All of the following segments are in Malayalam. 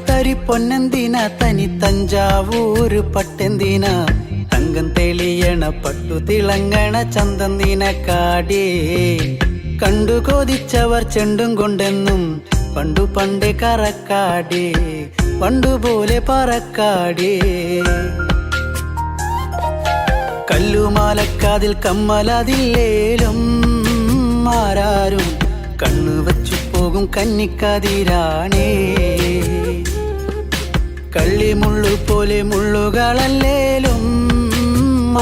തരി പൊന്നെന്തിന തനി തഞ്ചാവൂര് പട്ടെന്തിന തങ്കം തെളിയണ പട്ടു തിളങ്ങണ ചന്തന്തിന കാടേ കണ്ടു കൊതിച്ചവർ ചെണ്ടും കൊണ്ടെന്നും പണ്ടു പണ്ടേ കറക്കാടേ പണ്ടുപോലെ പറക്കാടേ കല്ലുമാലക്കാതിൽ കമ്മലതില്ലേലും ആരാരും കണ്ണു വച്ചു പോകും കന്നിക്കതിരാണേ കള്ളിമുള്ളു പോലെ മുള്ളുകളല്ലേലും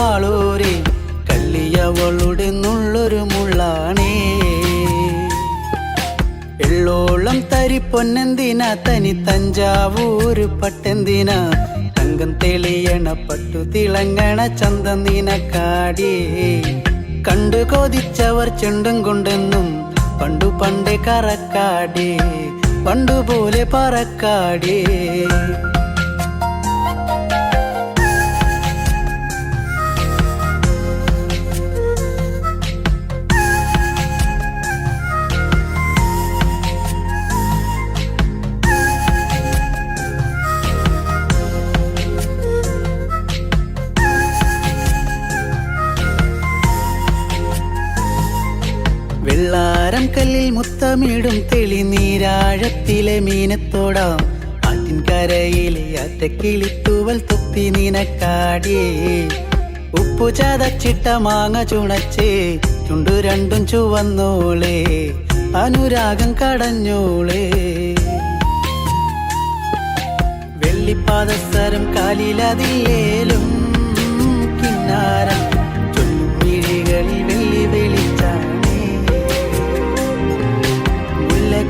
ആളൂരെ കള്ളിയവളുടെ നുള്ളൊരു മുള്ളാണേ എള്ളോളം തരി പൊന്നെന്തിന തനി തഞ്ചാവൂര് പട്ടെന്തിന തങ്കം തെളിയണ പട്ടു തിളങ്ങണ ചന്തന്തിന കാടേ കണ്ടു കൊതിച്ചവർ ചെണ്ടും കൊണ്ടെന്നും പണ്ടു പണ്ടേ കറക്കാടേ പണ്ടുപോലെ പറക്കാടേ വെള്ളാരം കല്ലിൽ മുത്തമിടും തെളിനീരാഴത്തിലെ മീനത്തോടാം ആറ്റിൻകരയിലെ അറ്റക്കിളിത്തൂവൽ തൊപ്പി നിനക്കാടേ ഉപ്പു ചതച്ചിട്ട മാങ്ങ ചുണച്ചേ ചുണ്ടു രണ്ടും ചുവന്നോളേ അനുരാഗം കടഞ്ഞോളേ വെള്ളിപ്പാദസരം കാലിലതിലേലും കിന്നാരം ചൊല്ലും മിഴികളിൽ വെള്ളി വെളിച്ചാണ്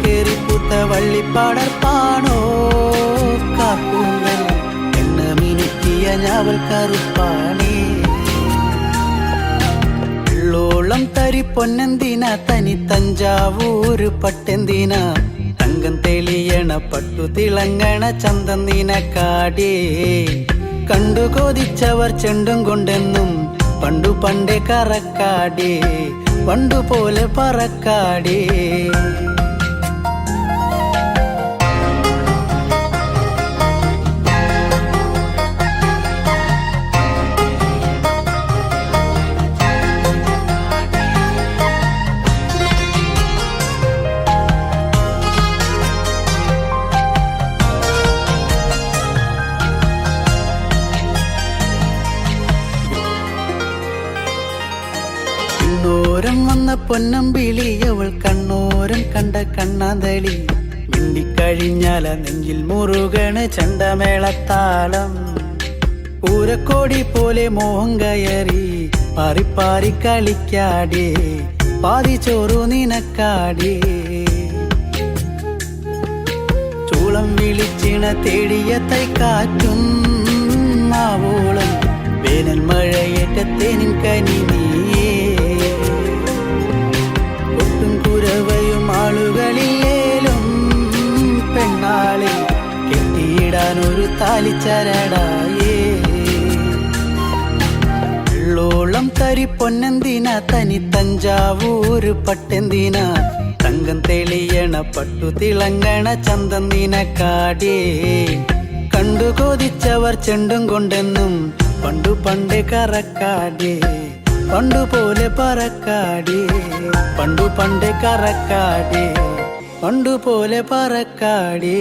കേറിപ്പൂത്ത വള്ളിപ്പാടർപ്പാണോ കാക്കൂന്തൽ എണ്ണ മിനുക്കിയ ഞാവൽ കറുപ്പാണേ എള്ളോളം തരി പൊന്നെന്തിന തനി തഞ്ചാവൂര് പട്ടെന്തിന തങ്കം തെളിയണ പട്ടു തിളങ്ങണ ചന്തന്തിന കാടേ കണ്ടു കൊതിച്ചവർ ചെണ്ടും കൊണ്ടെന്നും പണ്ടു പണ്ടേ കറക്കാടേ പണ്ടുപോലെ പറക്കാടേ വന്ന പൊന്നമ്പിളി അവൾ കണ്ണോരം കണ്ട കണ്ണാന്തളി മിണ്ടിക്കഴിഞ്ഞാല നെഞ്ചിൽ മുറുകണ ചണ്ടമേളത്താളം പൂരക്കോടി പോലെ മോഹം കയറി പാറിപ്പാറി കളിക്കാടേ പാതി ചോറു നിനക്കാടേ ചൂളം വിളിച്ചിണ തേടിയ തൈക്കാറ്റും മാവോളം വേനൽ മഴയേറ്റ തേനിൻ കനിനിയേ കുരവയും ആളുകളിലേലും പെണ്ണാളെ കെട്ടിയിടാനൊരു താലിച്ചരടായേ എള്ളോളം തരി പൊന്നെന്തിന തനി തഞ്ചാവൂര് പട്ടെന്തിന തങ്കം തെളിയണ പട്ടു തിളങ്ങണ ചന്തന്തിന കാടേ കണ്ടു കൊതിച്ചവർ ചെണ്ടും കൊണ്ടെന്നും പണ്ടു പണ്ടേ കറക്കാടേ പണ്ടുപോലെ പറക്കാടേ പണ്ടു പണ്ടേ കറക്കാടേ പണ്ടുപോലെ പറക്കാടേ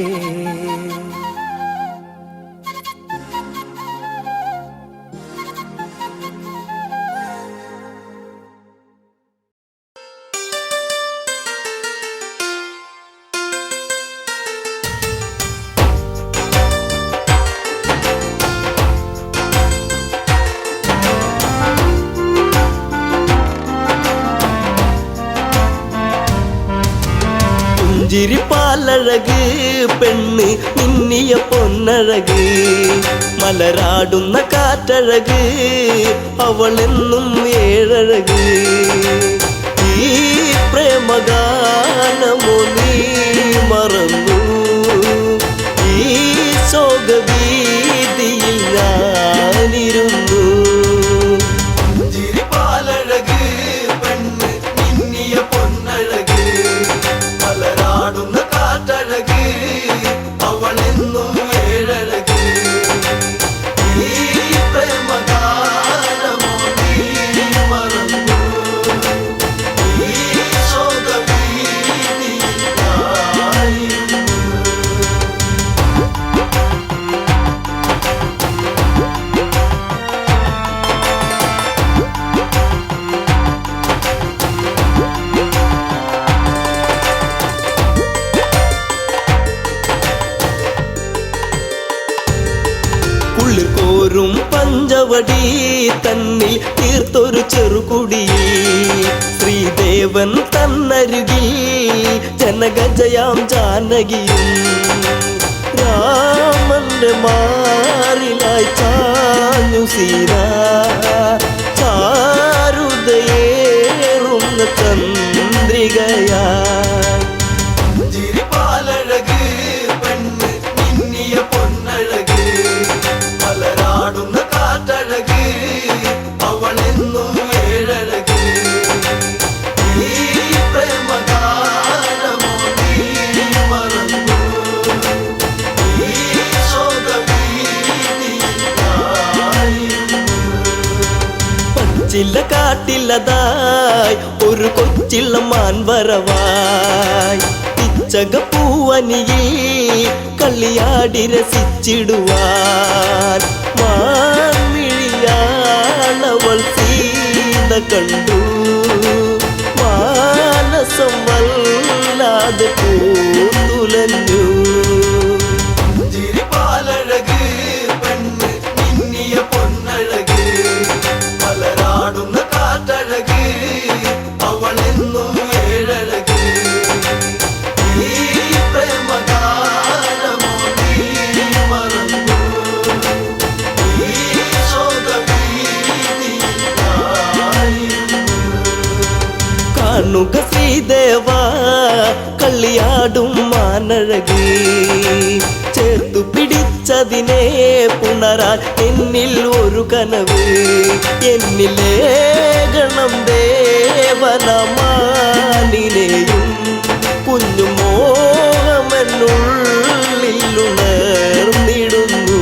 ചിരിപ്പാലഴക് പെണ്ണ് മിന്നിയ പൊന്നഴക് മലരാടുന്ന കാറ്റഴക് അവളെന്നും ഏഴഴക് ഈ പ്രേമഗാനമോ നീ മറന്നു ഈ ശോകവീതിയിൽ ഞാനിരുന്നു ചിരിപ്പാലഴക് പെണ്ണ് മിന്നിയ പൊന്നഴക് മലരാടുന്ന കാറ്റഴക് അവളെന്നും ഏഴഴക് ഈ പ്രേമഗാനമോ നീ മറന്നു ഈ ശോകവീതിയിൽ ഞാനിരുന്നു കുളിർക്കോരും പഞ്ചവടി തന്നിൽ തീർത്തൊരു ചെറുകുടി ശ്രീദേവൻ തന്നരുകിൽ ജനഗജയാം ജാനകിയും രാമന്റെ മാറിലായി ചാഞ്ഞു സീന ചാരുതയേറുന്ന ചന്ദ്രികയായി ചിരിപ്പാലഴക് പെണ്ണ് മിന്നിയ പൊന്നഴക് മലരാടുന്ന കാറ്റഴക് അവളെന്നും ഏഴഴക് ഈ പ്രേമഗാനമോ നീ മറന്നു ഈ ശോകവീതിയിൽ ഞാനിരുന്നു പച്ചില കാട്ടിലതായി ഒരു കൊച്ചിള്ള മാൻവരവായി പിച്ചകപ്പൂവനിയിൽ കളിയാടി രസിച്ചിടുവാൻ മാൻമിഴിയാളവൾ സീത കണ്ടു മാനസം വല്ലാതെ പൂത്തുലഞ്ഞു ചിരിപ്പാലഴക് പെണ്ണ് മിന്നിയ പൊന്നഴക് മലരാടുന്ന കാറ്റഴക് അവളെന്നും ഏഴഴക് ഈ പ്രേമഗാനമോ നീ മറന്നു ഈ ശോകവീതിയിൽ ഞാനിരുന്നു കാണുക ശ്രീദേവ കളിയാടും മാനഴക് ചേർത്തു പിടിച്ചതിനെ പുണരാൻ എന്നിൽ ഒരു കനവ് എന്നിലേ ഗണം ദേവനമാനിനെയും കുഞ്ഞു മോഹമെന്നുള്ളിൽ ഉണർന്നിടുന്നു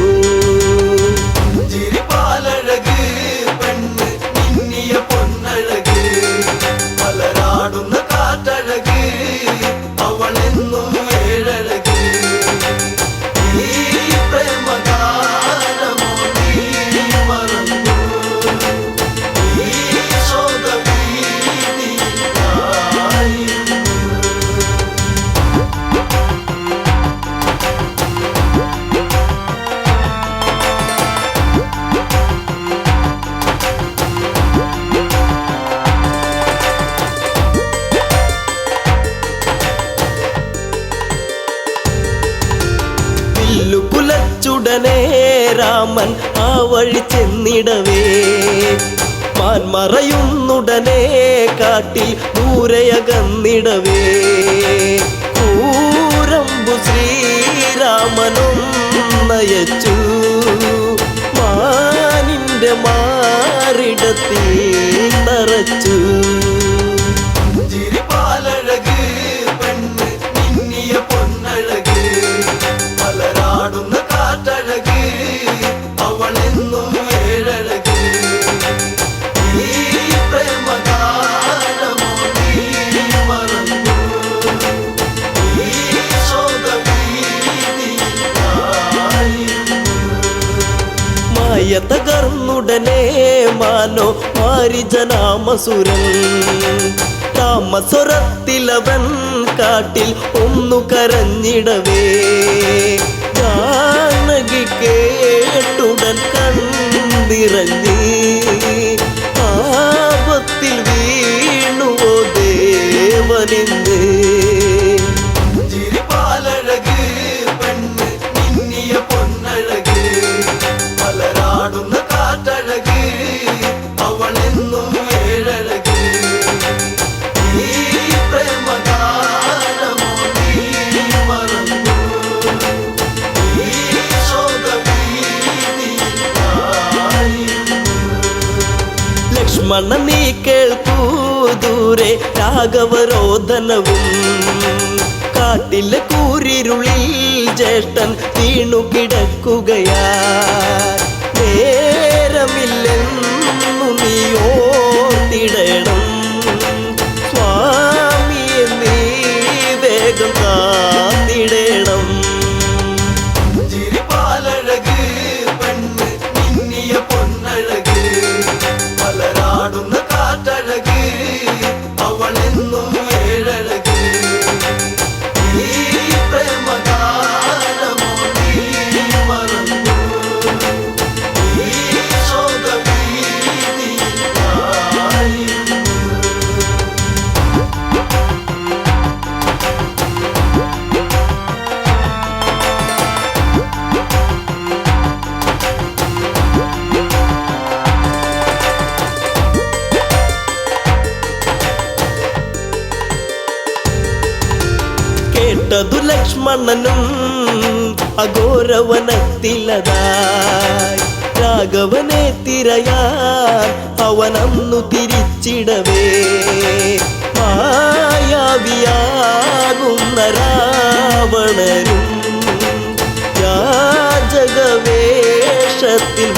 ചിരിപ്പാലഴക് പെണ്ണ് മിന്നിയ പൊന്നഴക് മലരാടുന്ന കാറ്റഴക് അവളെന്നും ഏഴഴക് ഈ പ്രേമഗാനമോ നീ മറന്നു ഈ ശോകവീതിയിൽ ഞാനിരുന്നു കുലച്ചുടനെ രാമൻ ആ വഴി ചെന്നിടവേ മാൻമറയുന്നുടനെ കാട്ടിൽ ദൂരയകന്നിടവേ കൂരമ്പു ശ്രീരാമനും നയച്ചു മാനിന്റെ മാറിടത്തിൽ തറച്ചു ചിരിപ്പാലഴക് പെണ്ണ് മിന്നിയ പൊന്നഴക് മലരാടുന്ന കാറ്റഴക് അവളെന്നും ഏഴഴക് ഈ പ്രേമഗാനമോ നീ മറന്നു ഈ ശോകവീതിയിൽ ഞാനിരുന്നു മായ തകർന്നുടനെ മാനോ മാരിജനാമസുരൻ താമസ്വരത്തിലവൻ കാട്ടിൽ ഒന്നു കരഞ്ഞിടവേ ജാനകി കേട്ടുടൻ കണ്ണിറങ്ങി ആപത്തിൽ വീണുവോ ദേവനിന്ന് ചിരിപ്പാലഴക് ലക്ഷ്മണ നീ കേൾക്കൂ ദൂരെ രാഘവരോധനവും കാട്ടിലെ കൂരിരുളിൽ ജ്യേഷ്ഠൻ വീണു കിടക്കുകയാ നേരമില്ലെന്നു നീ ഓർത്തിടണം സ്വാമിയെ നീ വേഗം കാത്തിടണം ചിരിപ്പാലഴക് പെണ്ണ് മിന്നിയ പൊന്നഴക് മലരാടുന്ന കാറ്റഴക് അവളെന്നും ഏഴഴക് ഈ പ്രേമഗാനമോ നീ മറന്നു ഈ ശോകവീതിയിലായിരുന്നു. കേട്ടതു ലക്ഷ്മണനും അഘോരവനത്തിലതായി രാഘവനെ തിരയാൻ അവനന്നു തിരിച്ചിടവേ മായാവിയാകുന്ന രാവണനും യാചകവേഷത്തിൽ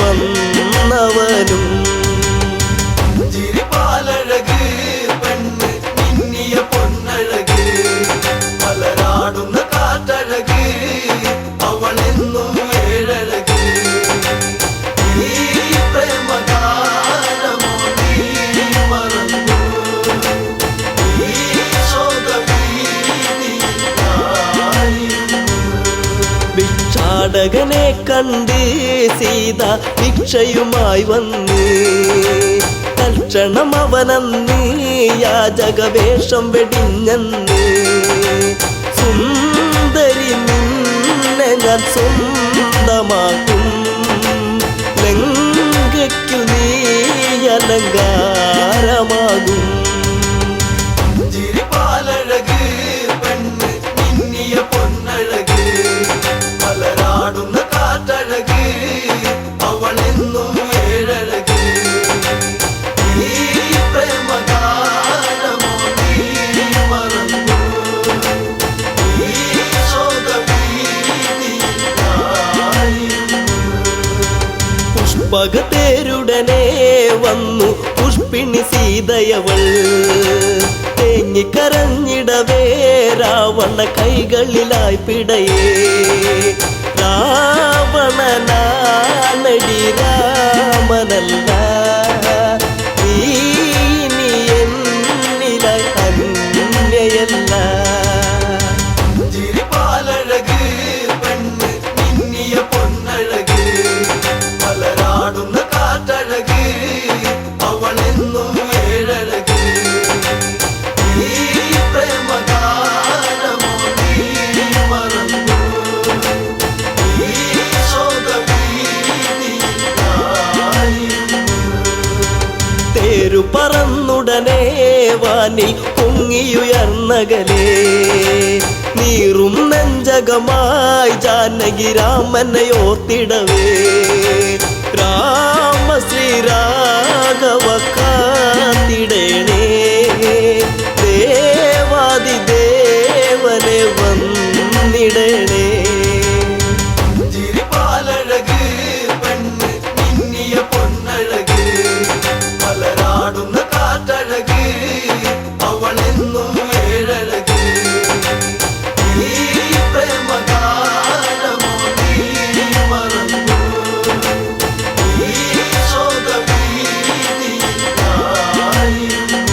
വന്നവനും ചിരിപ്പാലഴക് പെണ്ണ് മിന്നിയ പൊന്നഴക് മലരാടുന്ന കാറ്റഴക് അവളെന്നും ഏഴഴക് ഈ പ്രേമഗാനമോ നീ മറന്നു ഈ ശോകവീതിയിലായിരുന്നു. ഭിക്ഷാടകനെ കണ്ട് സീത ഭിക്ഷയുമായി വന്ന് തൽക്ഷണം അവനന്ന് യാചകവേഷം വെടിഞ്ഞന്ന് സുന്ദരി നിന്നെ ഞാൻ സ്വന്തമാക്കും ലങ്കയ്ക്കു നീ അലങ്കാരമാകും ചിരിപ്പാലഴക് പെണ്ണ് മിന്നിയ പൊന്നഴക് മലരാടുന്ന കാറ്റഴക് അവളെന്നും ഏഴഴക് ഈ പ്രേമഗാനമോ നീ മറന്നു ഈ ശോകവീതിയിലായിരുന്നു. പുഷ്പകത്തേരുടനെ വന്നു പുഷ്പിണി സീതയവൾ തേങ്ങിക്കരഞ്ഞിടവേ രാവണ കൈകളിലായി പിടയേ രാവണനാണടി രാമനല്ല നീ ഇനി എന്നിലായി അന്യയല്ല ചിരിപ്പാലഴക് പെണ്ണ് മിന്നിയ പൊന്നഴക് മലരാടുന്ന കാറ്റഴക് അവളെന്നും ഏഴഴക് ഈ പ്രേമഗാനമോ നീ മറന്നു ഈ ശോകവീതിയിലായിരുന്നു. തേരു പറന്നുടനെ വാനിൽ പൊങ്ങിയുയർന്നകലേ നീറും നെഞ്ചകമായി ജാനകി രാമനെ ഓർത്തിടവേ രാമ ശ്രീരാഘവ കാത്തിടേണേ ദേവാദിദേവനെ വന്നിടണേ ചിരിപ്പാലഴക് പെണ്ണ് മിന്നിയ പൊന്നഴക് മലരാടുന്ന കാറ്റഴക് അവളെന്നും ഏഴഴക് ഈ പ്രേമഗാനമോ നീ മറന്നു ഈ ശോകവീതിയിലായിരുന്നു.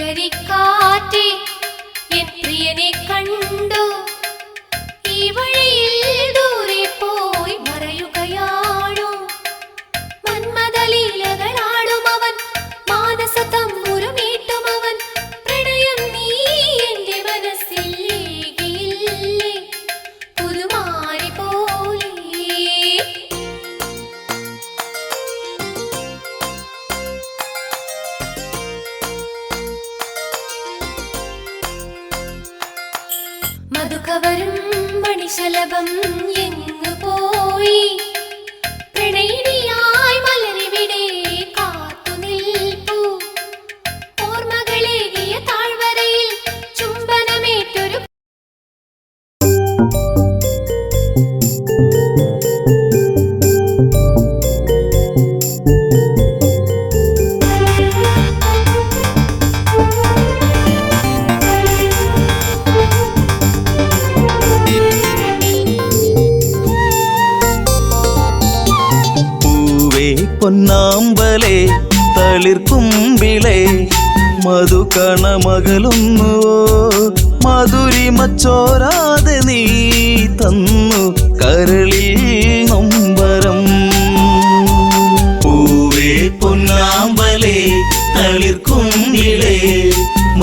പുലരിക്കാറ്റേ എൻ പ്രിയനെ കണ്ടു ഈ വഴിയിൽ ദൂരെ പോയി മറയുകയാണു മന്മദലീലകളാടും അവൻ മാനസ തമ്പുരുമീട്ടും അവൻ പ്രണയം നീ എന്റെ മനസ്സിൽ ഏകിയില്ലേ പുതുമാരി പോലെ മധുകവരും മണിശലഭം എങ്ങു പോയി പ്രണയിനിയായി മലരിവിടെ കാത്തു നിൽപ്പൂ ഓർമ്മകളേകിയ താഴ്വരയിൽ ചുംബനമേറ്റൊരു പൊന്നാമ്പലേ തളിർക്കുമ്പിളേ മധുകണമകലുന്നുവോ മധുരിമച്ചോരാതെ നീ തന്നു കരളിൽ നൊമ്പരം പൂവേ പൊന്നാമ്പലേ തളിർക്കുമ്പിളേ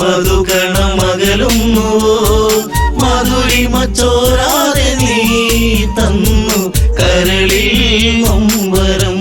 മധുകണമകലുന്നുവോ മധുരിമച്ചോരാതെ നീ തന്നു കരളിൽ നൊമ്പരം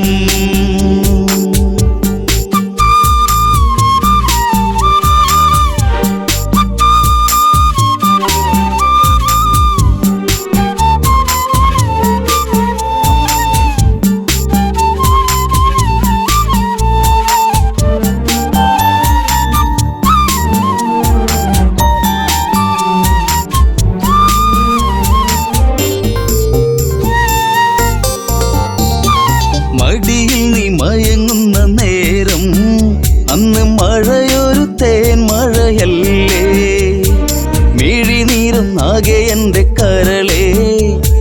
മടിയിൽ നീ മയങ്ങുന്ന നേരം അന്ന് മഴയൊരു തേൻ മഴയല്ലേ മിഴിനീരുന്നാകെ എൻ്റെ കരളേ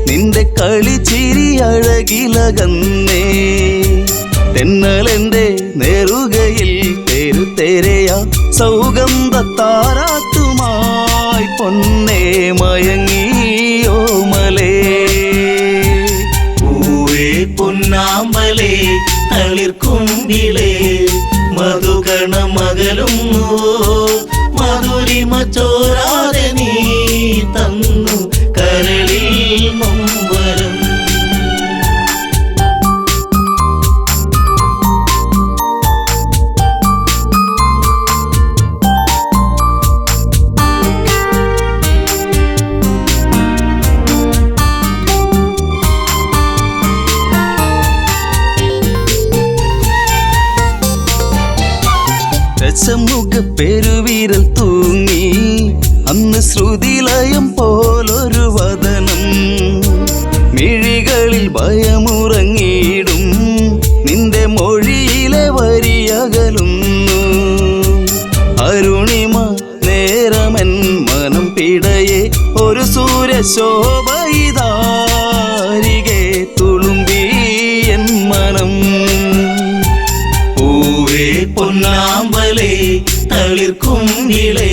നിന്റെ കളിച്ചിരി അഴകിലകന്നേ തെന്നലെന്റെ നേറുകയിൽ തെരുതെരയാ സൗഗന്ധ താരാട്ടുമായി പൊന്നേ മയങ്ങിയോ മലേ പൊന്നാമ്പലേ തളിർക്കുമ്പിളേ മധുകണമകലുന്നു മധുരിമച്ചോരാതെ നീ തന്നു കരളിൽ നൊമ്പരം രസമുഖ പെരുവിരൽ തൂങ്ങി അന്ന് ശ്രുതിലയം പോലൊരു വദനം മിഴികളിൽ ഭയമുറങ്ങിയിടും നിന്റെ മൊഴിയിലെ വരിയകലുന്നു അരുണിമ നേരമൻ മനം പിടയെ ഒരു സൂര്യശോഭയിതാരികെ തുളുമ്പി എൻ മനം പൂവേ പൊന്നാമ്പലേ തളിർക്കുമ്പിളേ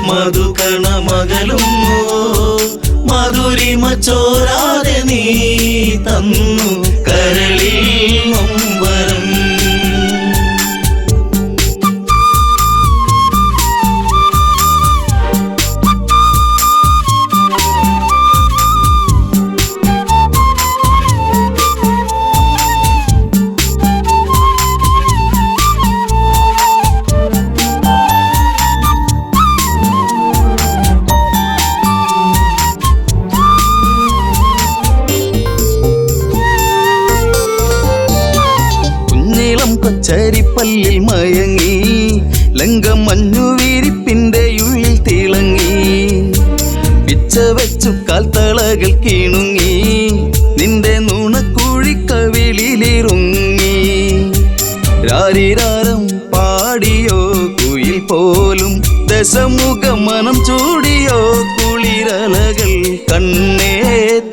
മധുകണമകലുന്നു മധുരിമച്ചോരാതെ നീ തന്നു കരളിൽ നൊമ്പരം കൊച്ചരിപ്പല്ലിൽ മയങ്ങി ലങ്കമഞ്ഞുവിരിപ്പിന്റെ ഉള്ളിൽ തിളങ്ങി പിച്ച വെച്ചു കാൽത്തളകൾ കിണുങ്ങി നിന്റെ നുണക്കുഴിക്കവിളിലിറുങ്ങി രാരിരാരം പാടിയോ കുയിൽ പോലും ദശമുഖ മനം ചൂടിയോ കുളിരലകൾ കണ്ണേ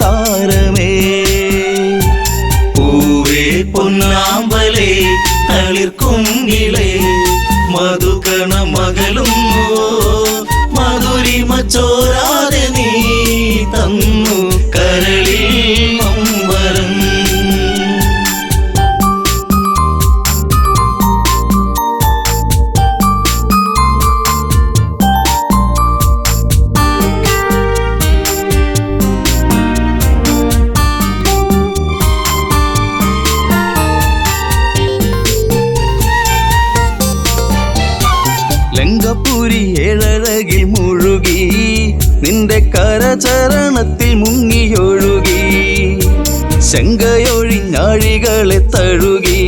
താരമേ പൂവേ പൊന്നാമ്പലേ തളിർക്കുമ്പിളേ മധുകണ മകളുന്നു മധുരിമ ചോരാതെ നീ തന്നു കരളിൽ നൊമ്പരം. ലങ്കപുരി ഏഴഴകിൽ മുഴുകി നിന്റെ കരചരണത്തിൽ മുങ്ങിയൊഴുകി ശങ്കയൊഴിഞ്ഞാഴികളെ തഴുകി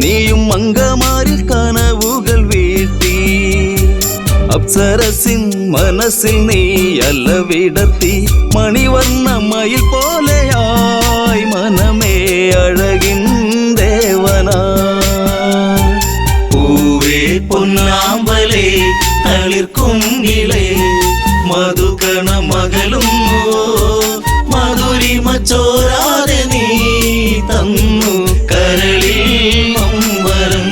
നീയും അങ്കമാരിൽ കനവുകൾ വീഴ്ത്തി അപ്സരസിൻ മനസ്സിൽ നീ അല്ല വിടത്തി മണിവർണ്ണ മയിൽ പോലെയായി മനമേ അഴകിൻ ദേവനാ. പൂവേ പൊന്നാമ്പലേ തളിർക്കുങ്കിളേ മധുകണ മകളുന്നു മധുരിമ ചോരാതെ നീ തന്നു കരളിൽ നൊമ്പരം.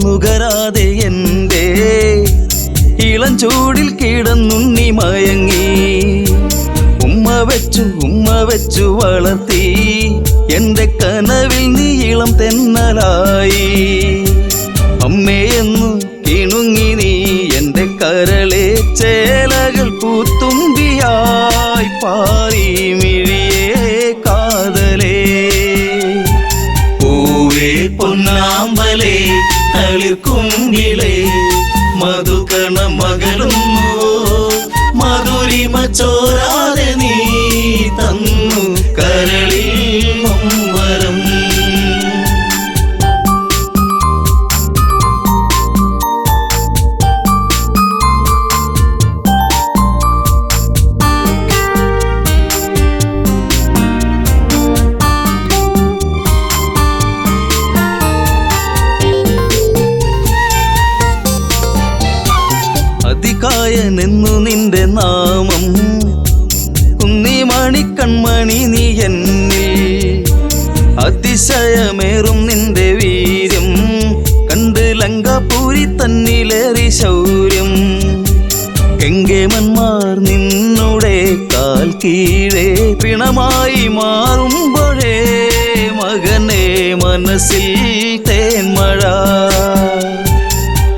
നുകരാതെ എൻ്റെ ഇളം ചൂടിൽ കിടന്നുണ്ണി മയങ്ങി ഉമ്മ വെച്ചു വളർത്തി എൻ്റെ കനവിൽ നീ ഇളം തെന്നലായി. അമ്മയെന്നു കിണുങ്ങി നീ എൻ്റെ കരളെ ചേലകൾ പൂത്തുമ്പിയായി പാറി മിഴിയേ കാതലേ. പൂവേ പൊന്നാമ്പലേ തളിർക്കുങ്കിളേ മധുകണ മകളുന്നു മധുരിമ ചോരാതെ നീ തന്നു കരളിൽ നൊമ്പരം. അതികായനെന്നു നിന്റെ നാമം കുന്നിമണി കൺമണി നീ എന്നിൽ അതിശയമേറും നിന്റെ വീര്യം കണ്ട് ലങ്കാപുരി തന്നിലേറി ശൗര്യം. കെങ്കേമന്മാർ നിന്നുടെ കാൽ കീഴേ പിണമായി മാറുമ്പോഴേ മകനെ മനസ്സിൽ തേന്മഴ.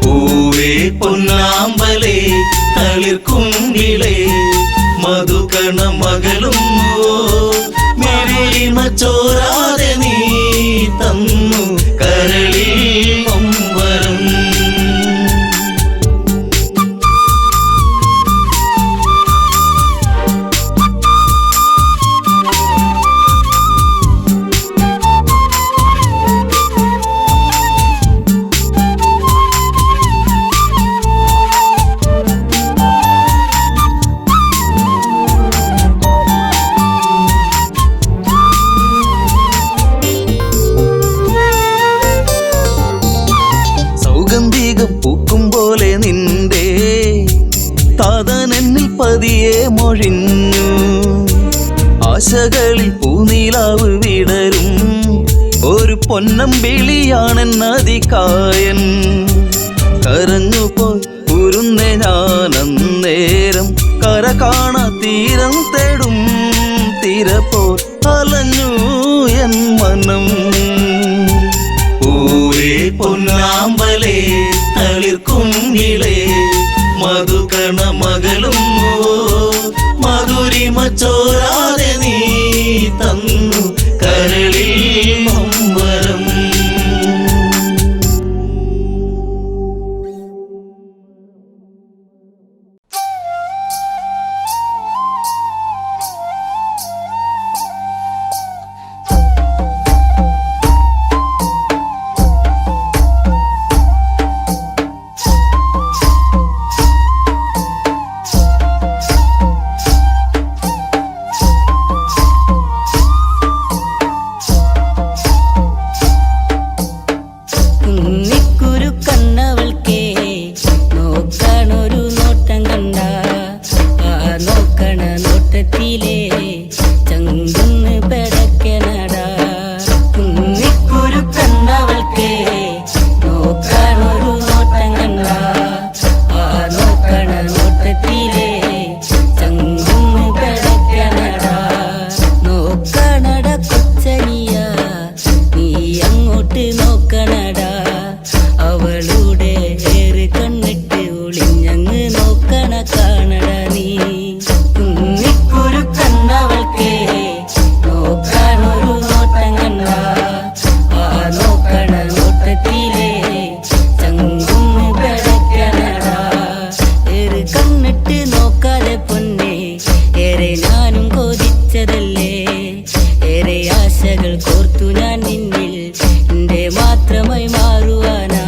പൂവേ പൊന്നാമ്പലേ തളിർക്കുങ്കിളേ മധുകണ മകളുന്നു മധുരിമ ചോരാതെ നീ തന്നു കരളിൽ നൊമ്പരം. പൂക്കും പോലെ നിന്റെ താതനെന്നിൽ പതിയെ മൊഴിഞ്ഞു ആശകളിൽ പൂനീലാവ് വിടരും ഒരു പൊന്നമ്പിളിയാണെന്നതികായൻ. കരഞ്ഞുപോയി ഉരുന്നേ ഞാനന്നേരം കര കാണാ തീരം തേടും തിരപ്പോ അലഞ്ഞു എൻ മനം. പൂവേ പൊന്നാമ്പലേ തളിർക്കുങ്കിളേ മധുകണ മകളുന്നു മധുരിമ ചോരാതെ നീ തന്നു കരളിൽ നൊമ്പരം. അവളുടെ ഏറ് കണ്ണിട്ട് ഒളിഞ്ഞങ്ങ് നോക്കണ കാണട നീ കുന്നിക്കുരു കണ്ണവൾക്കേ നോക്കാനൊരു നോട്ടം കണ്ട ആ നോക്കണ നോട്ടത്തിലേ ചങ്കുന്ന് കിടക്കണടാ ഏറ് കണ്ണിട്ട് നോക്കാതെ പൊന്നെ ഏറെ ഞാനും കൊതിച്ചതല്ലേ ഏറെ ആശകൾ കോർത്തു ഞാൻ നിന്നിൽ എന്റെ മാത്രമായി മാറുവാനാ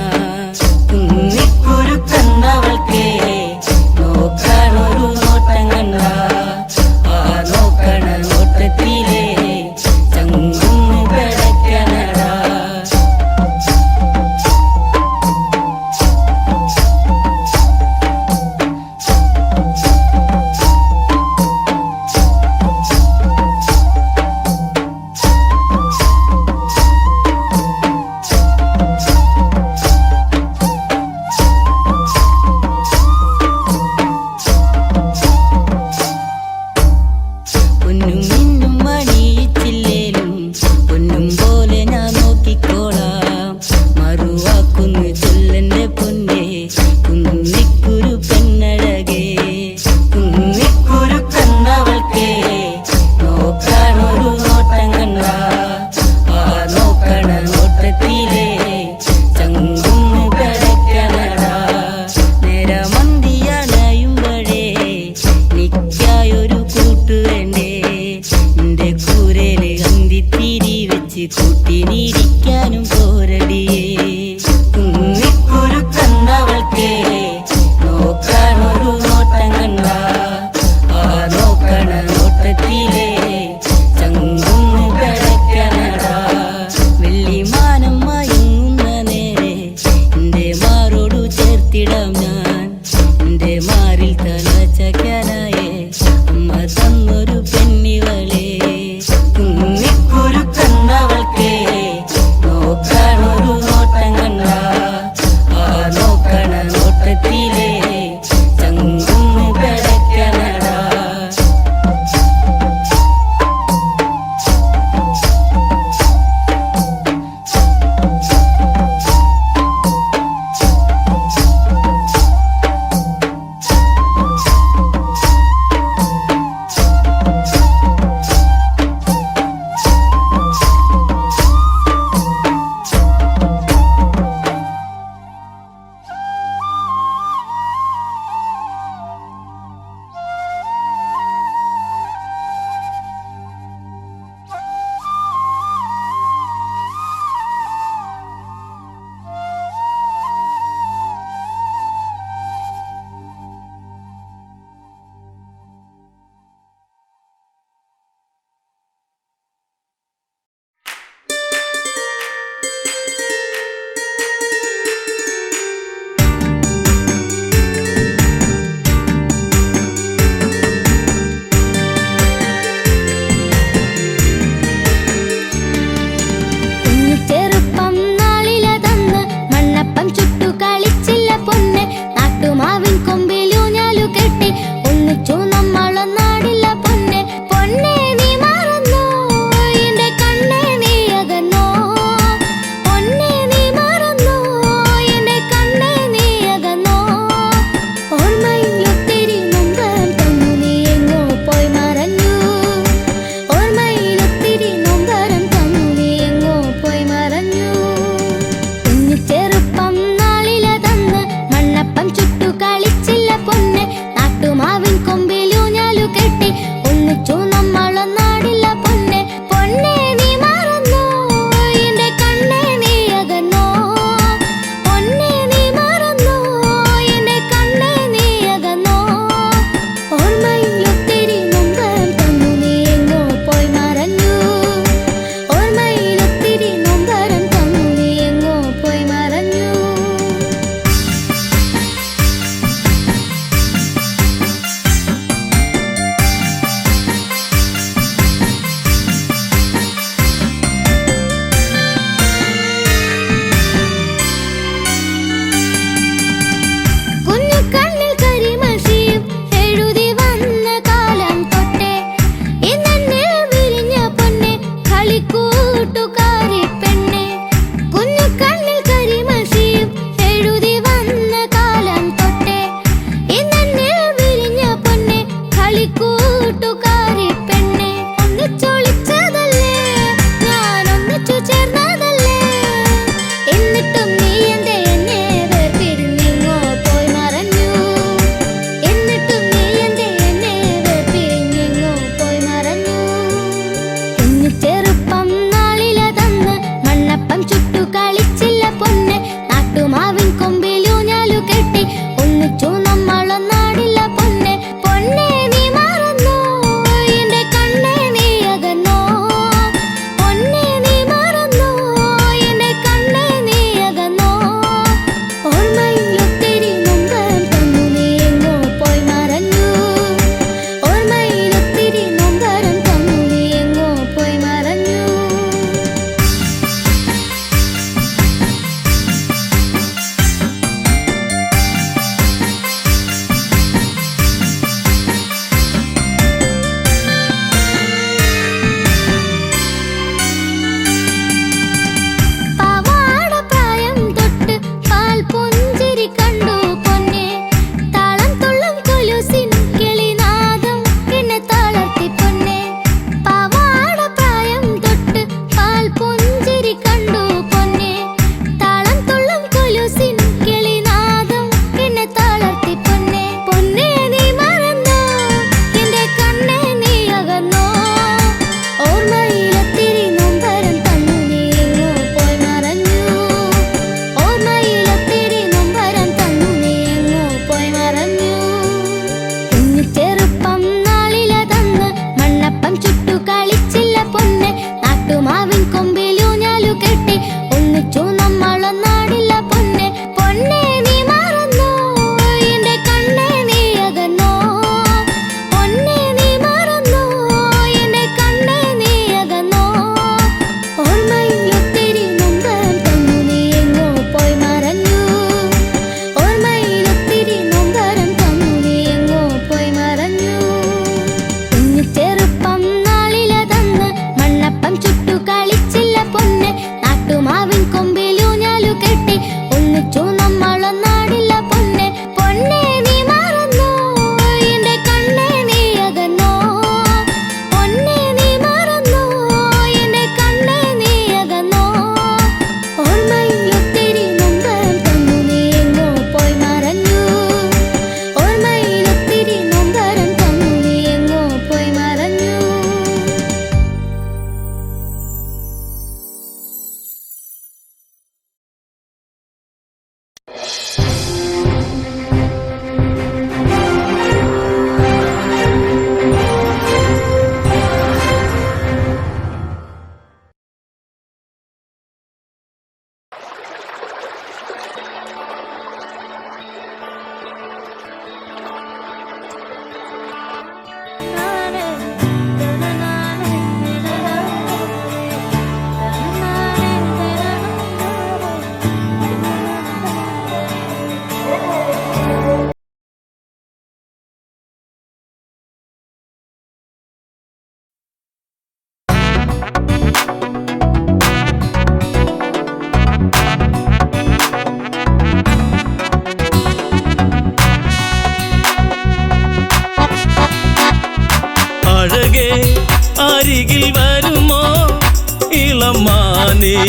മാനേ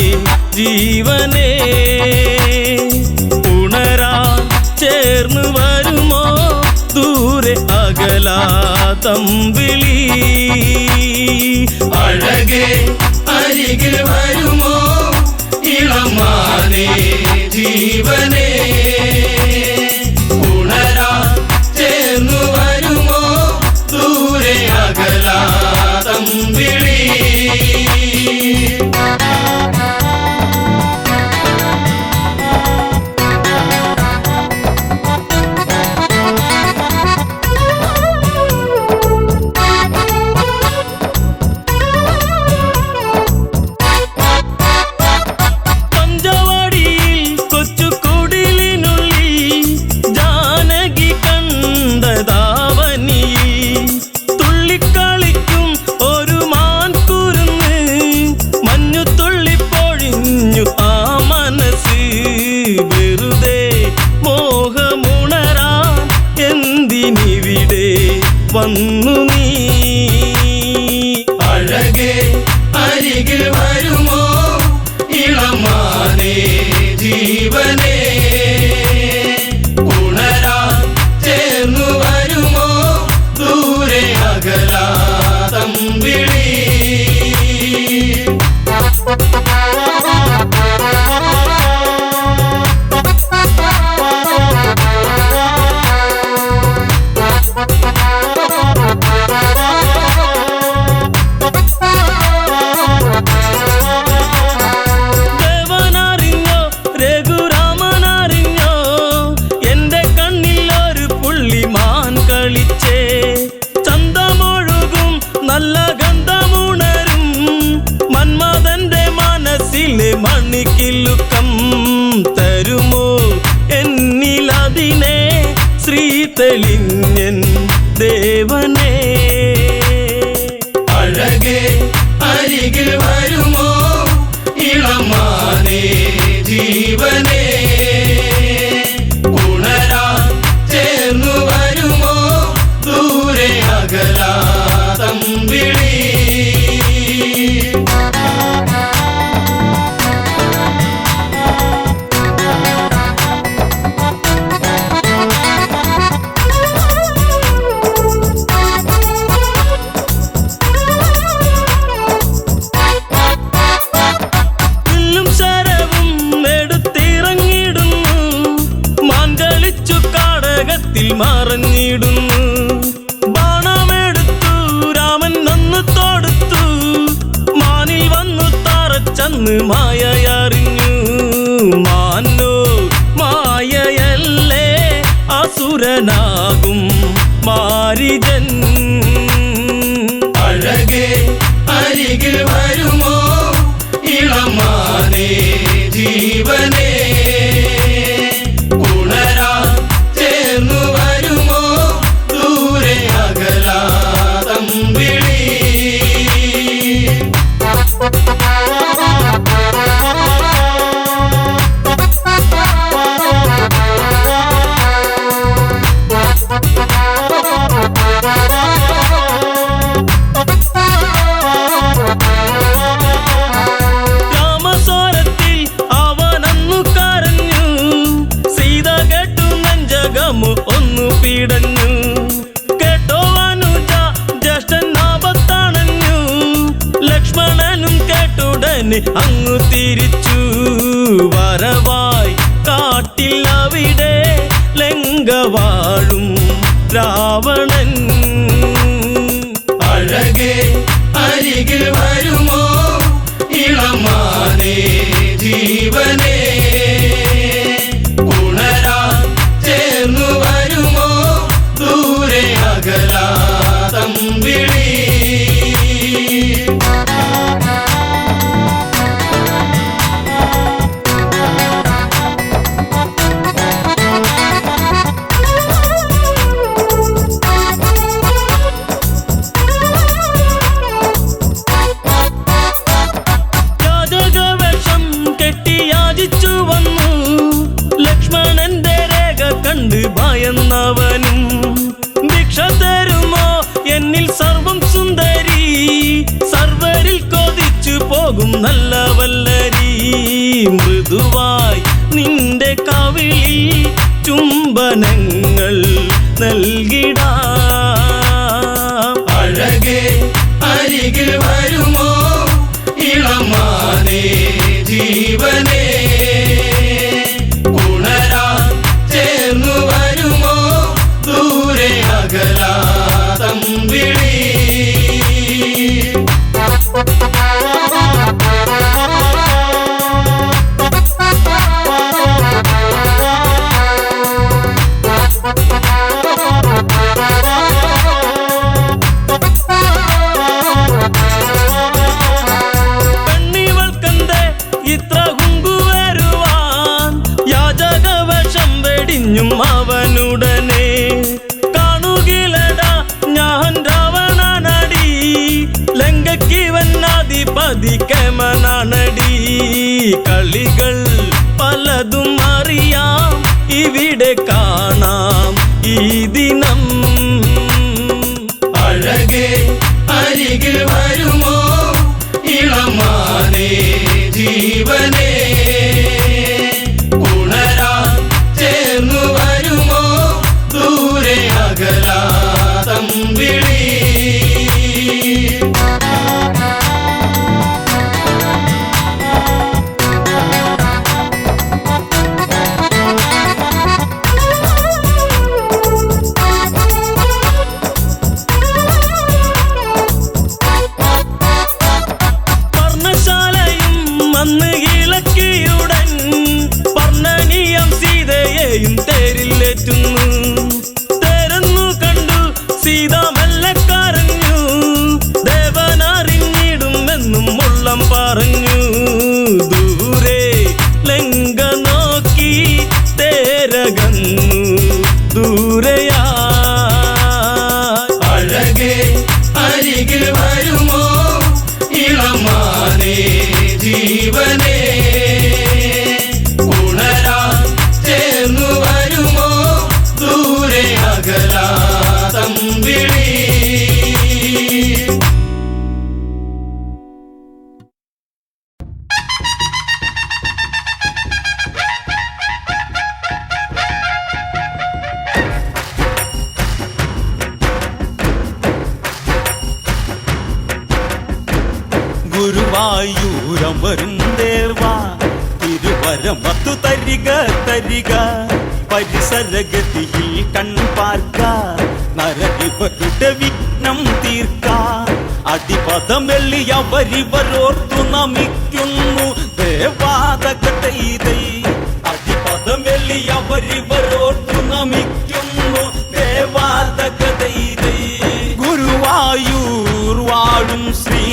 ജീവനേ ഉണരാൻ ചേർന്ന് വരുമോ ദൂരെ അകലാ തമ്പിളി അഴകേ അരികിൽ വരുമോ ഇളമാനേ ജീവനേ ഉണരാൻ ചേർന്നു വരുമോ ദൂരെ അകലാ തമ്പിളി വന്നു നീ അഴകേ അരികിൽ വരുമോ ഇളമാനേ ജീവനേ ഉണരാൻ ചേർന്നു വരുമോ ദൂരെ അകലാ തമ്പിളി നല്ല ഗന്ധമുണരും മന്മഥന്റെ മനസ്സിലെ മണിക്കിലുക്കം തരുമോ എന്നിലതിനെ ശ്രീ തെളിഞ്ഞൻ ദേവനേ അഴകേ അരികിൽ വരുമോ ഇളമാനേ ജീവനേ ഉണരാൻ ചേർന്നു വരുമോ ദൂരെ അകലാ തമ്പിളി വില്ലും ശരവും എടുത്തിറങ്ങിടുന്നു മാൻകളിച്ചു കാടകത്തിൽ മറഞ്ഞിടുന്നു ചന്ന് മായയറിഞ്ഞു മാനോ മായയല്ലേ അസുരനാകും മാരിജൻ അഴകേ അരികിൽ വരുമോ ഇളമാനേ ജീവനേ ഉണരാൻ ചേർന്നു വരുമോ ദൂരെ അകലാ തമ്പിളി രാമസ്വരത്തിൽ അവനന്നു കരഞ്ഞു സീത കേട്ടു നെഞ്ചകമു ഒന്നു പീടഞ്ഞു കേട്ടോ അനുജ ജ്യേഷ്ഠൻ ആപത്താണഞ്ഞു ലക്ഷ്മണനും കേട്ടുടനെ അങ്ങു തിരിച്ചു വരവായി കാട്ടിൽ അവിടെ ലങ്ക വാഴും രാവണൻ അഴകേ അരികിൽ വരുമോ ഇളമാനേ ജീവനേ ഉണരാൻ ചേർന്നു വരുമോ ദൂരെ അകലാ തമ്പിളി ലക്ഷ്മണന്റെ രേഖ കണ്ട് ഭയന്നവനും ഭിക്ഷ തരുമോ എന്നിൽ സർവം സുന്ദരി സർവരിൽ കൊതിച്ചു പോകും പോകും നല്ല വല്ലരി മൃദുവായി നിന്റെ കവിളിൽ ചുംബനങ്ങൾ നൽകിടാം. അഴകേ അരികിൽ വരുമോ ഇളമാനേ ജീവനേ, ഉണരാൻ ചേർന്നു വരുമോ ദൂരെ അകലാ തമ്പിളി. പെണ്ണിവൾക്കെന്തേ ഇത്ര കുങ്കുവരുവാൻ, യാചകവശം വെടിഞ്ഞും അവനുടനെ കാണുകിലടാ ഞാൻ രാവണനടി, ലങ്കയ്ക്കിവനാധിപതി കേമനാണടി. കളികൾ പലതും അറിയാം ഇവിടെ കാണാം ഈ ദിനം. അഴകേ അരികിൽ വരുമോ ഇളമാനേ ജീവനേ, ഉണരാൻ ചേർന്നു വരുമോ ദൂരെ അകലാ തമ്പിളി. പർണശാലയും അന്ന് ഇളക്കിയുടൻ പർണനീയം സീതയെയും തേരിലേറ്റുന്നു. തേരെന്നു കണ്ടു സീത മെല്ലെ കരഞ്ഞു, ദേവനറിഞ്ഞിടുമെന്നും ഉള്ളം പറഞ്ഞു. ദൂരെ ലങ്ക നോക്കി തേരകന്നു ദൂരയാ. അഴകേ അരികിൽ വരുമോ ഇളമാനേ ജീവനേ, ഉണരാൻ ചേർന്നു വരുമോ ദൂരെ അകലാ തമ്പിളി. ഗുരുവായൂരമരും ദേവാ തിരുവരമത്തു തരിക തരിക, പരിസരഗതിയിൽ കൺപാർക്ക നരകിവരുടെ വിഘ്നം തീർക്ക. അടിപദമെള്ളിയവരിവരോർത്തു നമിക്കുന്നു ദേവാതകതൈതൈ, അടിപദമെള്ളിയവരിവരോർത്തു നമിക്കുന്നു ദേവാതകതൈതൈ. ഗുരുവായൂർ വാഴും ശ്രീ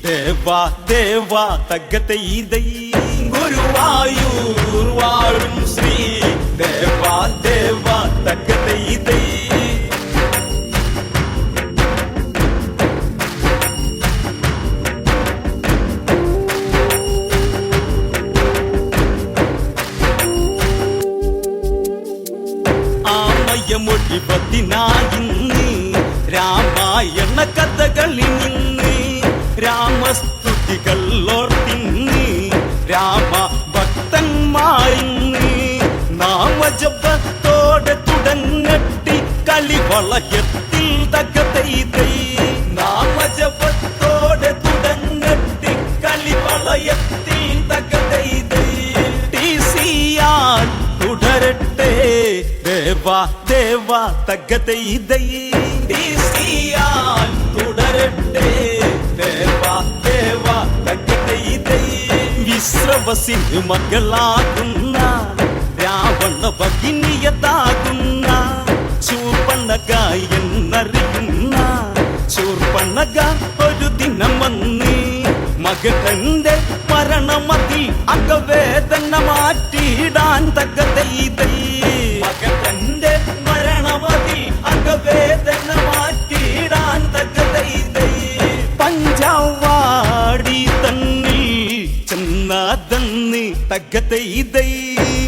ദേവാ ദേവാ തകതൈതൈ, ഗുരുവായൂർ വാഴും ശ്രീ ദേവാ ദേവാ തകതൈതൈ. ആമയമൊഴിപതിനായിന്ന് രാമായണ കഥകളിൽ നിന്ന്, രാമസ്തുതികൾ ഓർത്തിന്ന് രാമ ഭക്തന്മാരിന്ന്. നാമജപത്തോടെ തുടങ്ങട്ടി കളിവളയത്തിൽ തകതൈതൈ, നാമജപത്തോടെ തുടങ്ങട്ടി കളിവളയത്തിൽ തകതൈതൈ. ടിസിയാൽ തുടരട്ടെ ദേവാ ദേവാ തകതൈതൈ, ടിസിയാൽ തുടരട്ടെ ദേവാ ദേവാ തകതൈതൈ. വിശ്രവസിന് മകളാകുന്ന രാവണ ഭഗിനിയതാകുന്ന ശൂർപ്പണഖ എന്നറിയുന്ന ശൂർപ്പണഖ ഒരു ദിനം വന്ന് മകന്റെ മരണമതിൽ അകവേദന മാറ്റിയിടാൻ തകതൈതൈ, മകന്റെ മരണമതിൽ അകവേദന മാറ്റിയിടാൻ തകതൈതൈ. പഞ്ചാവാടി തന്നിൽ ചെന്നാതന്ന് തകതൈതൈ,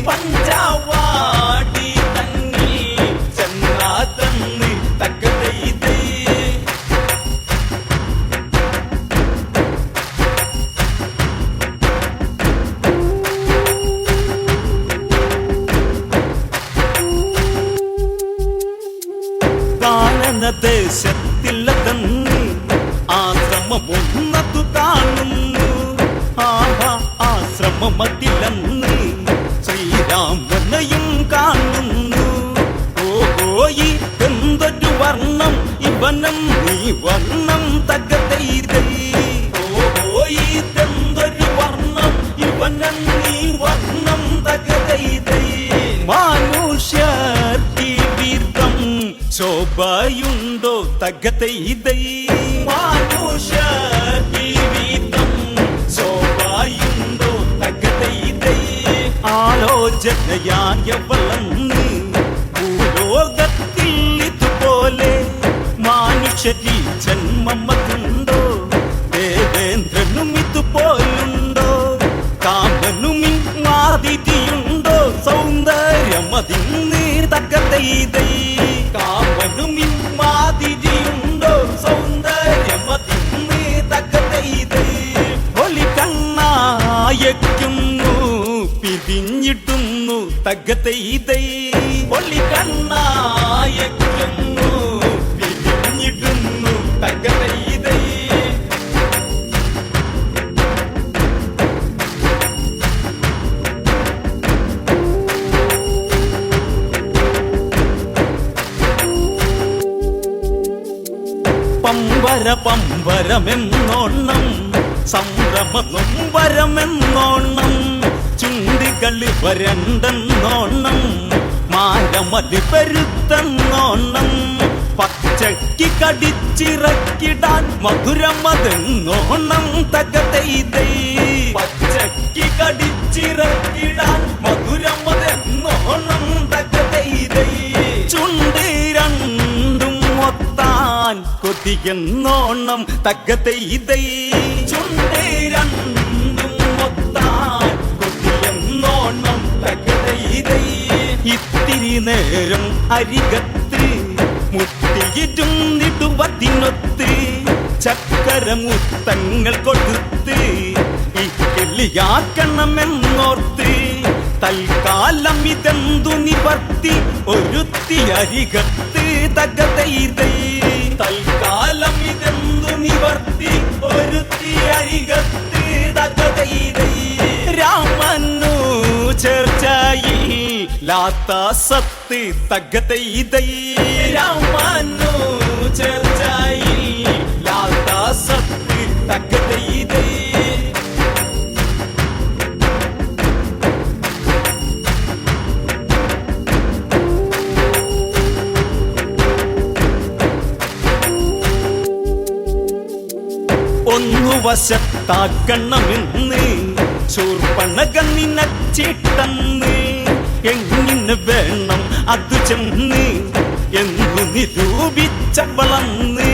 പഞ്ചാവാടി തന്നിൽ ചെന്നാതന്ന് തകതൈതൈ. വനദേശത്തിലതന്ന് ആശ്രമമൊന്നതു കാണുന്നു. ആഹാ ആശ്രമമതിലന്ന് ശ്രീരാമനെയും കാണുന്നു. ഓഹോ എന്തൊരു വർണ്ണം ഇവനം നീ വർണ്ണം തകതൈതൈ. ഓഹോ ഇതെന്തൊരു വർണ്ണം ഇവനം നീ വർണ്ണം തകതൈതൈ. മനുഷ്യർ ജീവിതം ശോഭയുണ്ടോ തകതൈതൈ. മനുഷ്യർ ജീവിതം ശോഭയുണ്ടോ തകതൈതൈ. ആലോചനയായ വളർന്ന് ഭൂലോകത്തിൽ ഇതുപോലെ മനുഷ്യരി ജന്മമതുണ്ടോ? ദേവേന്ദ്രനും ഇതുപോലുണ്ടോ? കാമനും മാതിരിയുണ്ടോ? സൗന്ദര്യമതിന്ന് തകതൈതൈ. കാമനും മാതിരിയുണ്ടോ? സൗന്ദര്യമതിന്ന് തകതൈതൈ. ഒലി കണ്ണായക്കുന്നു പിരിഞ്ഞിട്ടുന്നു തകതൈതൈ. ഒലി കണ്ണായക്കുന്നു പിരിഞ്ഞിട്ടുന്നു തകതൈതൈ. പമ്പര പമ്പരമെന്നോണം സംഭ്രമനൊമ്പരമെന്നോണം ചുണ്ടികള് വരണ്ടെന്നോണം മാരമതി പെരുത്തെന്നോണം പച്ചയ്ക്ക് കടിച്ചിറക്കിടാൻ മധുരമതെന്നോണം തകതൈതൈ. പച്ചയ്ക്ക് കടിച്ചിറക്കിടാൻ മധുരമതെന്നോണം തകതൈതൈ. ചുണ്ട് രണ്ടും ഒത്താൻ കൊതിയെന്നോണം തകതൈതൈ. ചുണ്ട് രണ്ടും ഒത്താൻ കൊതിയെന്നോണം തകതൈതൈ. ഇത്തിരി നേരം അരികത്ത് മുട്ടിയിരുന്നിടുവതിനൊത്ത് ചക്കരമുത്തങ്ങൾ കൊടുത്ത് ഈ കിളിയാക്കണമെന്നോർത്ത് തൽക്കാലം ഇതെന്തു നിവർത്തി ഒരുത്തി അരികത്ത് തകതൈതൈ. തൽക്കാലം ഇതെന്തു നിവർത്തി ഒരുത്തി അരികത്ത് തകതൈതൈ. രാമനു ചർച്ചയിൽ ലാത്ത സത്ത് തകതൈതൈ. രാമനു ചർച്ചയിൽ ലാത്ത സത്ത് തകതൈതൈ. ഒന്നു വശത്താക്കണമെന്ന് ശൂർപ്പണക നിനച്ചിട്ടെന്ന് എങ്ങനെ വേണം അത് ചെന്ന് എന്നു നിരൂപിച്ചവളന്ന്.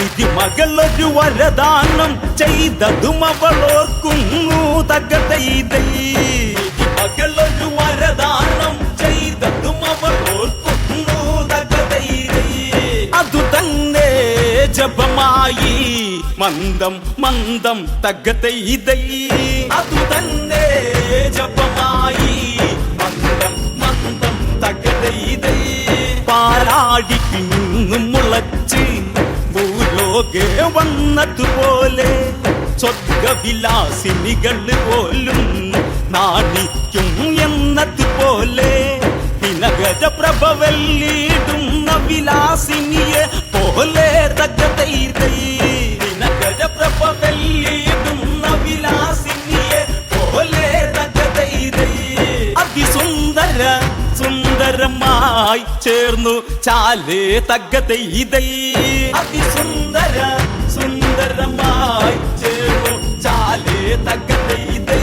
ഇതി മകളൊരു വരദാനം ചെയ്തതും അവളോർക്കുന്നു തകതൈതൈ. ഇതി മകളൊരു വരദാനം ചെയ്തതും അവളോർക്കുന്നു തകതൈതൈ. അതു തന്നെ ജപമായി മന്ദം മന്ദം തകതൈതൈ. അതു തന്നെ ജപമായി മന്ദം മന്ദം തകതൈതൈ. പാലാടിക്ക് നിന്നും മുളച്ച് ഭൂലോകെ വന്നതുപോലെ സ്വർഗവിലാസിനികൾ പോലും നാണിക്കും എന്നതുപോലെ ദിനകര പ്രഭവല്ലിടുന്ന വിലാസിനിയെ പോലെ തകതൈതൈ. ദിനകര പ്രഭവല്ലിടുന്ന വിലാസിനിയെ പോലെ തകതൈതൈ. അതിസുന്ദര സുന്ദരമായി ചേർന്നു ചാലേ തകതൈതൈ. അതിസുന്ദര സുന്ദരമായി ചേർന്നു ചാലേ തകതൈതൈ.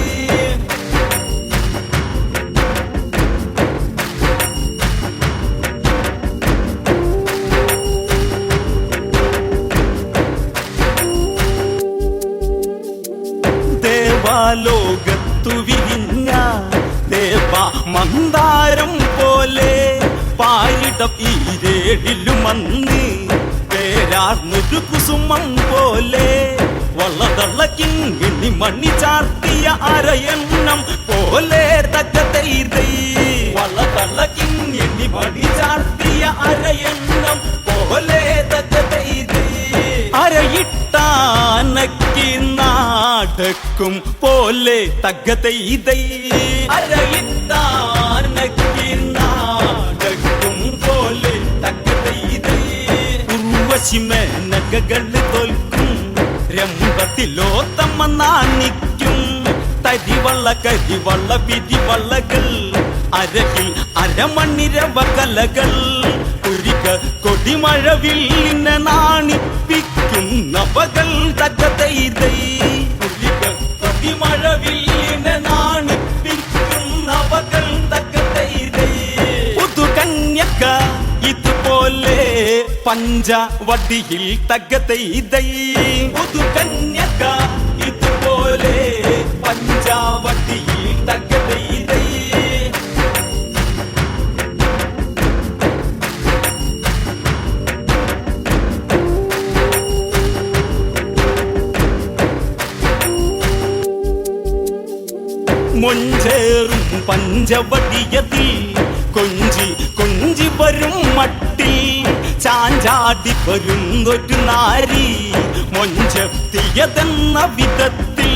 ദേവാലോകത്തു വിരിഞ്ഞ ദേവ മന്ദാരം പോലെ പാരിടം ഈരേഴിലുമന്ന് പേരാർന്നൊരു കുസുമം പോലെ വളതളക്കിങ്ങിണി മണി ചാർത്തിയ അരയണ്ണം പോലെ തകതൈതൈ. വളതളക്കിങ്ങിണി മണി ചാർത്തിയ അരയണ്ണം പോലെ വെക്കും പോലെ തകത്തെ ഇതൈ അരയിട്ടാനക്കും പോലെ തകത്തെ ഇതൈ ഉർവശിമേനകൾ തോൽക്കും രംഗത്തിലോത്തമ്മ നാണിക്കും തരിവള്ള കരിവള്ള വിരിവള്ളകൾ അരകിൽ അരമണിരവ കലകൾ കുരിക കൊടിമഴവില്ലിന നാണിപ്പിക്കും നവകൾ തകതൈതൈ കുരിക കൊടിമഴവില്ലിന നാണിപ്പിക്കും നവകൾ തകതൈതൈ പുതുകന്യക ഇതുപോലെ പഞ്ചവടിയിൽ തകതൈതൈ പുതുകന്യക ഇതുപോലെ പഞ്ചവടിയിൽ തകതൈതൈ മൊഞ്ചേറും പഞ്ചവടിയതിൽ കൊഞ്ചി കൊഞ്ചി വരും മട്ടിൽ ചാഞ്ചാടി വരുന്നൊരു നാരി മൊഞ്ചെത്തിയതെന്ന വിധത്തിൽ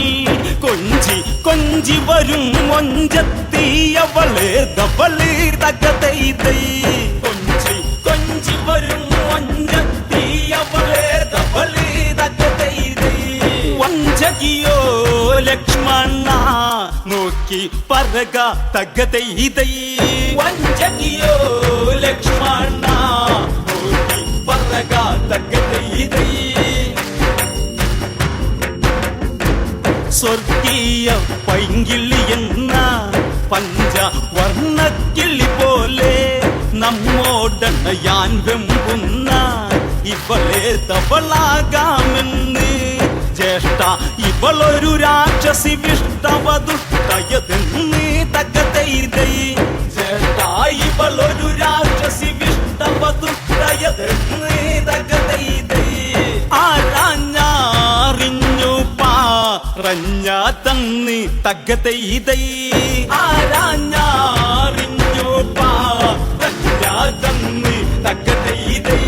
കൊഞ്ചി കൊഞ്ചി വരും മൊഞ്ചെത്തിയവളെ ദവളെ തകതൈതൈ കൊഞ്ചി കൊഞ്ചി വരും മൊഞ്ചെത്തിയവളെ ദവളെ തകതൈതൈ വഞ്ചകിയോ ലക്ഷ്മണ നോക്കി പറക തകതൈതൈ വഞ്ചകിയോ ലക്ഷ്മണ നോക്കി പറക തകതൈതൈ സ്വർഗീയ പൈങ്കിളി എന്ന പഞ്ചവർണ്ണക്കിളി പോലെ നമ്മോടണയാൻ വെമ്പുന്ന ഇവളെ തവളാകാമെന്ന് ജ്യേഷ്ഠ ഇവളൊരു രാക്ഷസി വിഷ്ടവദുഷ്ടയതെന്ന് തകതൈതൈ ജ്യേഷ്ഠ ഇവളൊരു രാക്ഷസി വിഷ്ടവദുഷ്ടയതെന്ന് തകതൈതൈ ആരാഞ്ഞറിഞ്ഞു പാറഞ്ഞ തന്നി തകതൈതൈ ആരാഞ്ഞറിഞ്ഞു പാറഞ്ഞ തന്നി തകതൈതൈ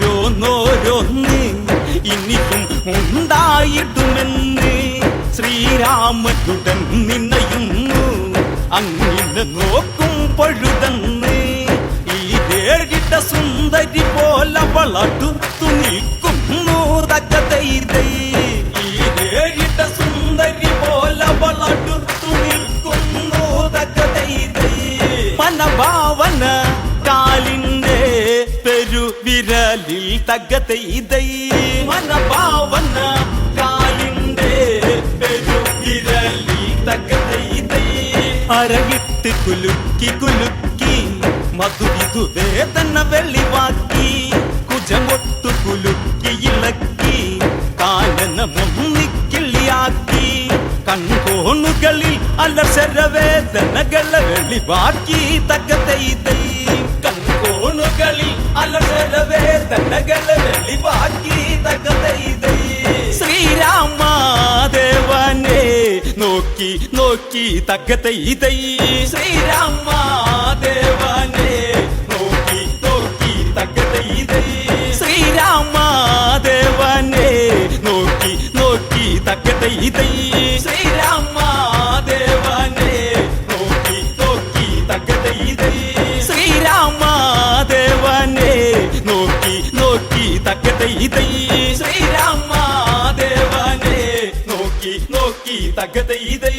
ഓരോന്നോരോന്ന് ഇനിയും ഉണ്ടായിടുമെന്ന് ശ്രീരാമനുടൻ നിന്നയുന്നു അങ്ങനെ നോക്കും പഴുതന്ന് ഈ ഏഴിട്ട സുന്ദരി പോലെ വളർത്തുത്തു നിൽക്കുന്നു തകതൈതൈ ഈ ഏഴിട്ട സുന്ദരി പോലെ വളർത്തുത്തു നിൽക്കുന്നു തകതൈതൈ മനഭാവന കാലിന്റെ പെരുവിരലിൽ തകതൈതൈ മനഭാവന കാലിന്റെ പെരുവിരലിൽ തകതൈതൈ അരകിട്ട് കുലുക്കി കുലുക്കി മധുവിധു വേദന വെളിവാക്കി കുജമൊട്ടു കുലുക്കി ഇളക്കി കാലന മുന്നിക്കിള്ളിയാക്കി കൺകോണുകളിൽ അലസരവേദനകളെ വെളിവാക്കി തകതൈതൈ കൺകോണുകളിൽ അലസരവേദനകളെ വെളിവാക്കി തകതൈതൈ ശ്രീരാമദേവനെ നോക്കി നോക്കി തകതൈതൈ ശ്രീരാമദേവനെ നോക്കി നോക്കി തകതൈതൈ ശ്രീരാമദേവനെ നോക്കി നോക്കി തകതൈതൈ ശ്രീരാമദേവനെ നോക്കി നോക്കി തകതൈതൈ ശ്രീരാമദേവനെ നോക്കി നോക്കി തകതൈതൈ ശ്രീരാമദേവനെ നോക്കി നോക്കി തകതൈതൈ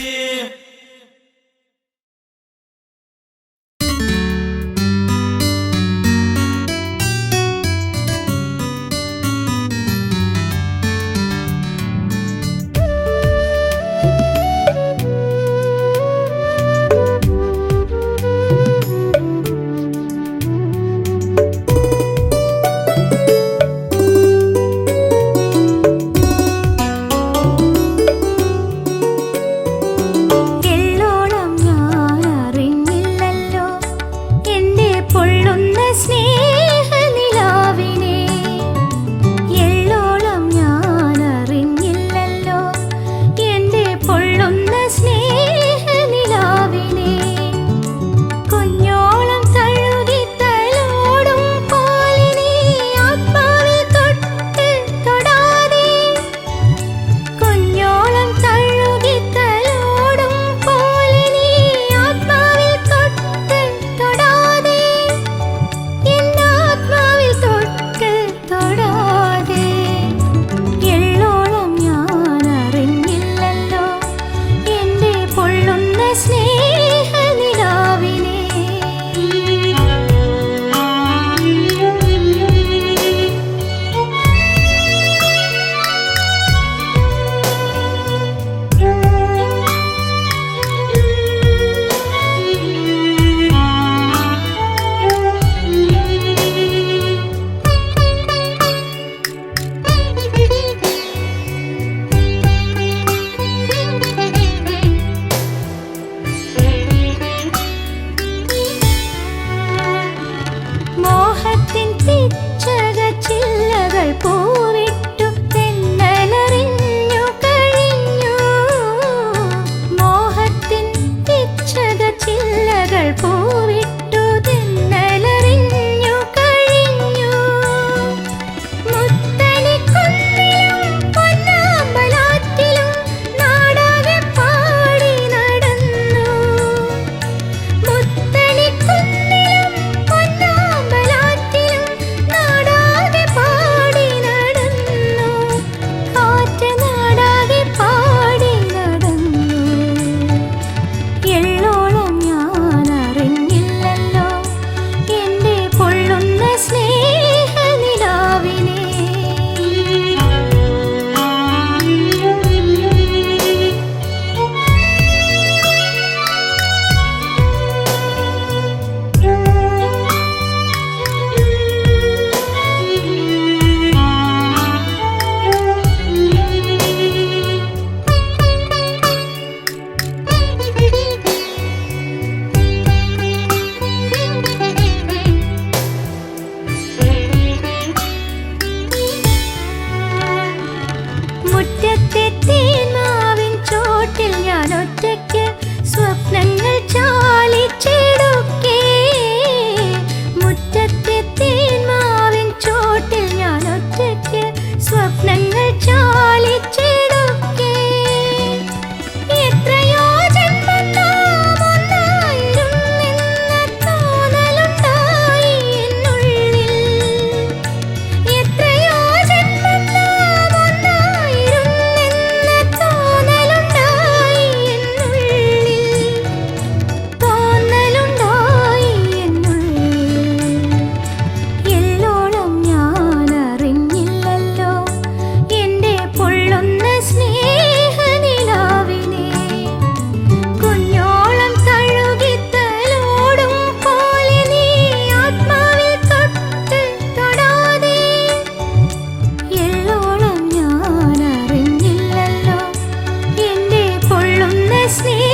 സ്നേഹ